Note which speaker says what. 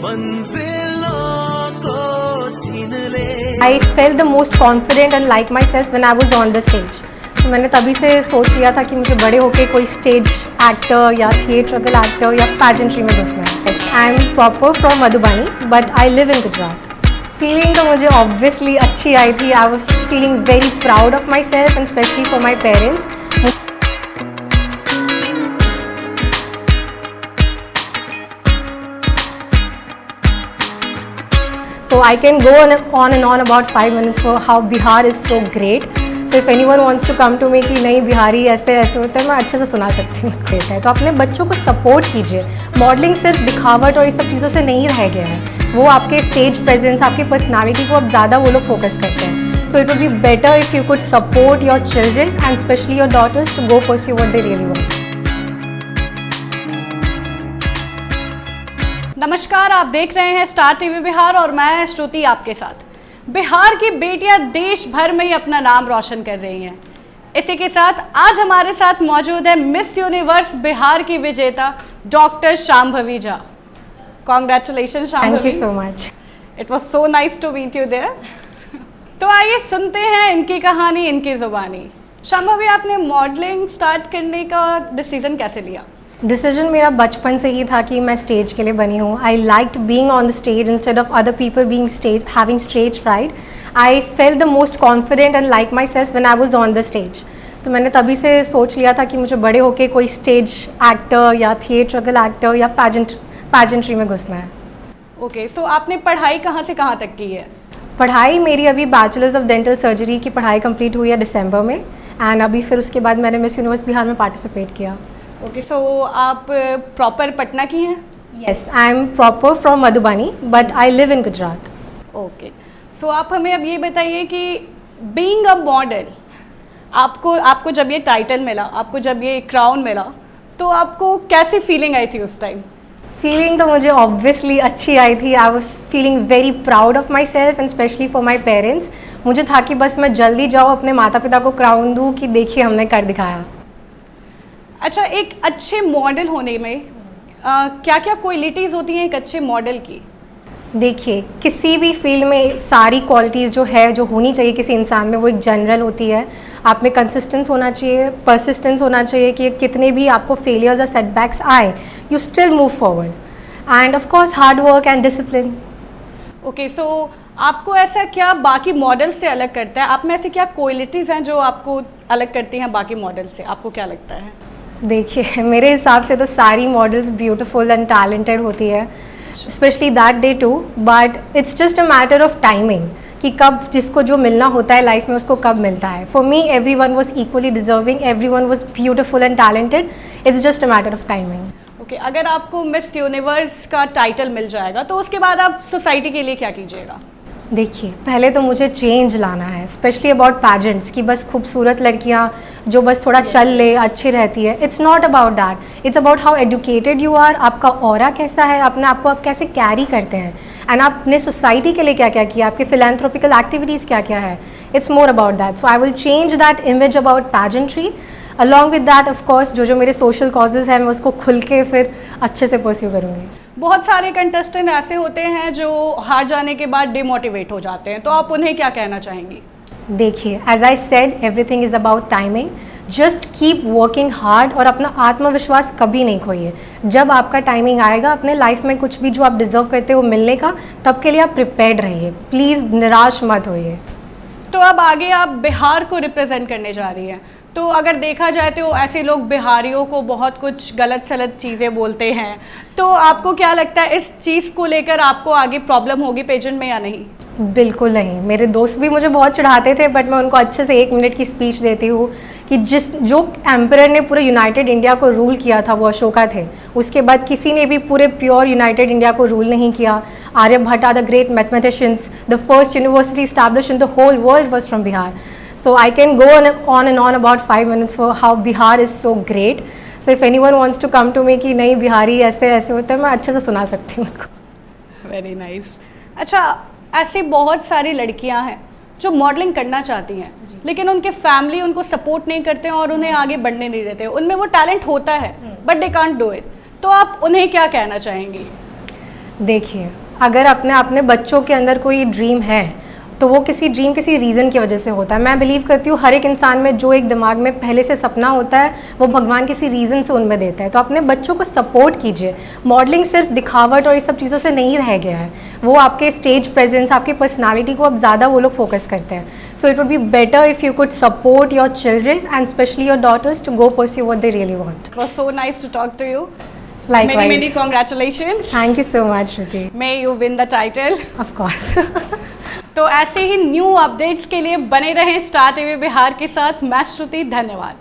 Speaker 1: I felt the most confident and like myself when I was on the stage. तो मैंने तभी से सोच लिया था कि मुझे बड़े होके कोई स्टेज एक्टर या थिएट्रिकल एक्टर या पैजेंट्री में घुसना है. आई am proper from Madhubani but I live in Gujarat. Feeling तो मुझे ऑब्वियसली अच्छी आई थी. I was feeling very proud of my self and specially for my parents. So I can go on and on about 5 minutes for how Bihar is so great. So if anyone wants to come to me कि नहीं बिहारी ऐसे ऐसे होते हैं, मैं अच्छे से सुना सकती हूँ. तो अपने बच्चों को सपोर्ट कीजिए. मॉडलिंग सिर्फ दिखावट और इस सब चीज़ों से नहीं रह गया है. वो आपके स्टेज प्रेजेंस, आपकी पर्सनालिटी को अब ज़्यादा वो लोग फोकस करते हैं. So it would be better if you could support your children and specially your daughters to go pursue what they really want.
Speaker 2: नमस्कार, आप देख रहे हैं स्टार टीवी बिहार और मैं श्रुति आपके साथ. बिहार की बेटियां देश भर में ही अपना नाम रोशन कर रही हैं. इसी के साथ आज हमारे साथ मौजूद है मिस यूनिवर्स बिहार की विजेता doctor Shambhavi Jha. Congratulation Shambhavi.
Speaker 1: Thank you so much.
Speaker 2: It was so nice to meet you there. तो आइए सुनते हैं इनकी कहानी, इनकी जुबानी. शांभवी, आपने मॉडलिंग स्टार्ट करने का डिसीजन कैसे लिया?
Speaker 1: डिसीजन मेरा बचपन से ही था कि मैं स्टेज के लिए बनी हूँ. I liked being on the stage instead of other people being stage having stage fright. I felt the most confident and like my self when I was on the stage. तो मैंने तभी से सोच लिया था कि मुझे बड़े होके कोई स्टेज एक्टर या थिएट्रिकल एक्टर या पैजेंट्री में घुसना है.
Speaker 2: ओके, सो आपने पढ़ाई कहाँ से कहाँ तक की है?
Speaker 1: पढ़ाई मेरी अभी बैचलर्स ऑफ डेंटल सर्जरी की पढ़ाई कंप्लीट हुई है दिसंबर में. एंड अभी फिर उसके बाद मैंने मिस यूनिवर्स बिहार में पार्टिसिपेट किया.
Speaker 2: ओके, सो आप प्रॉपर पटना की हैं?
Speaker 1: Yes, I am proper from Madhubani but I live in Gujarat.
Speaker 2: Okay, so आप हमें अब ये बताइए कि बीइंग अ मॉडल, आपको जब ये टाइटल मिला, आपको जब ये क्राउन मिला, तो आपको कैसी फीलिंग आई थी उस टाइम?
Speaker 1: फीलिंग तो मुझे ऑब्वियसली अच्छी आई थी. I was feeling very proud of my self and specially for my parents. मुझे था कि बस मैं जल्दी जाऊँ, अपने माता पिता को क्राउन दूँ कि देखिए हमने कर दिखाया.
Speaker 2: अच्छा, एक अच्छे मॉडल होने में क्या क्या क्वालिटीज़ होती हैं एक अच्छे मॉडल की?
Speaker 1: देखिए, किसी भी फील्ड में सारी क्वालिटीज़ जो होनी चाहिए किसी इंसान में, वो एक जनरल होती है. आप में कंसिस्टेंस होना चाहिए, परसिस्टेंस होना चाहिए कि कितने भी आपको फेलियर्स या सेटबैक्स आए, you still move forward. And of course hard work and discipline.
Speaker 2: Okay, so आपको ऐसा क्या बाकी मॉडल से अलग करता है? आप में ऐसी क्या क्वालिटीज़ हैं जो आपको अलग करती हैं बाकी मॉडल से? आपको क्या लगता है?
Speaker 1: देखिए, मेरे हिसाब से तो सारी मॉडल्स ब्यूटीफुल एंड टैलेंटेड होती है, specially that day too. But it's just a matter of timing कि कब जिसको जो मिलना होता है लाइफ में उसको कब मिलता है. For me every one was equally deserving, every one was beautiful and talented. It's just a matter of timing.
Speaker 2: Okay, अगर आपको मिस यूनिवर्स का टाइटल मिल जाएगा तो उसके बाद आप सोसाइटी के लिए क्या कीजिएगा?
Speaker 1: देखिए, पहले तो मुझे चेंज लाना है, स्पेशली अबाउट पैजेंट्स कि बस खूबसूरत लड़कियां जो बस थोड़ा चल ले अच्छी रहती है. It's not about that. It's about how educated you are, आपका ऑरा कैसा है, अपने आप को आप कैसे कैरी करते हैं, एंड आपने सोसाइटी के लिए क्या क्या किया, आपके फिलैंथ्रोपिकल एक्टिविटीज़ क्या क्या है. It's more about that. So I will change that image about pageantry. Along with that of course जो मेरे सोशल कॉजेज़ हैं मैं उसको खुल के फिर अच्छे से परस्यू करूँगी.
Speaker 2: बहुत सारे कंटेस्टेंट ऐसे होते हैं जो हार जाने के बाद डिमोटिवेट हो जाते हैं, तो आप उन्हें क्या कहना चाहेंगी?
Speaker 1: देखिए, as I said, everything is about timing. Just keep working hard और अपना आत्मविश्वास कभी नहीं खोइए. जब आपका टाइमिंग आएगा अपने लाइफ में कुछ भी जो आप डिजर्व करते हो मिलने का, तब के लिए आप प्रिपेयर्ड रहिए. प्लीज़ निराश मत होइए.
Speaker 2: तो अब आगे आप बिहार को रिप्रेजेंट करने जा रही हैं, तो अगर देखा जाए तो ऐसे लोग बिहारियों को बहुत कुछ गलत सलत चीज़ें बोलते हैं, तो आपको क्या लगता है इस चीज़ को लेकर आपको आगे प्रॉब्लम होगी पेजेंट में या नहीं?
Speaker 1: बिल्कुल नहीं. मेरे दोस्त भी मुझे बहुत चिढ़ाते थे, बट मैं उनको अच्छे से 1 मिनट की स्पीच देती हूँ कि जो एम्परर ने पूरे यूनाइटेड इंडिया को रूल किया था वो अशोका थे. उसके बाद किसी ने भी पूरे प्योर यूनाइटेड इंडिया को रूल नहीं किया. Aryabhatta are the great mathematicians. The first university established in the whole world was from Bihar. So I can go on and on about 5 minutes for how Bihar is so great. So if anyone wants to come to me कि नहीं बिहारी ऐसे ऐसे होते हैं, मैं अच्छे से सुना सकती हूँ उनको.
Speaker 2: Very nice. अच्छा, ऐसी बहुत सारी लड़कियाँ हैं जो मॉडलिंग करना चाहती हैं लेकिन उनके फैमिली उनको सपोर्ट नहीं करते हैं और उन्हें आगे बढ़ने नहीं देते. उनमें वो टैलेंट होता है but they can't do it. तो आप उन्हें क्या कहना चाहेंगी?
Speaker 1: देखिए, अगर अपने अपने बच्चों के अंदर कोई ड्रीम है तो वो किसी रीज़न की वजह से होता है। मैं बिलीव करती हूँ हर एक इंसान में जो एक दिमाग में पहले से सपना होता है वो भगवान किसी रीज़न से उनमें देता है। तो अपने बच्चों को सपोर्ट कीजिए। मॉडलिंग सिर्फ दिखावट और इस सब चीज़ों से नहीं रह गया है, वो आपके स्टेज प्रेजेंस, आपकी पर्सनालिटी को अब ज़्यादा वो लोग फोकस करते हैं। So it would be better if you could support your children and specially your daughters to go pursue what they really want.
Speaker 2: It was so nice to talk to you.
Speaker 1: Likewise.
Speaker 2: Many congratulations.
Speaker 1: Thank you so much, Shruti.
Speaker 2: May you win the title.
Speaker 1: Of course.
Speaker 2: तो ऐसे ही new updates के लिए बने रहें star TV Bihar के साथ। मैं श्रुति, धन्यवाद।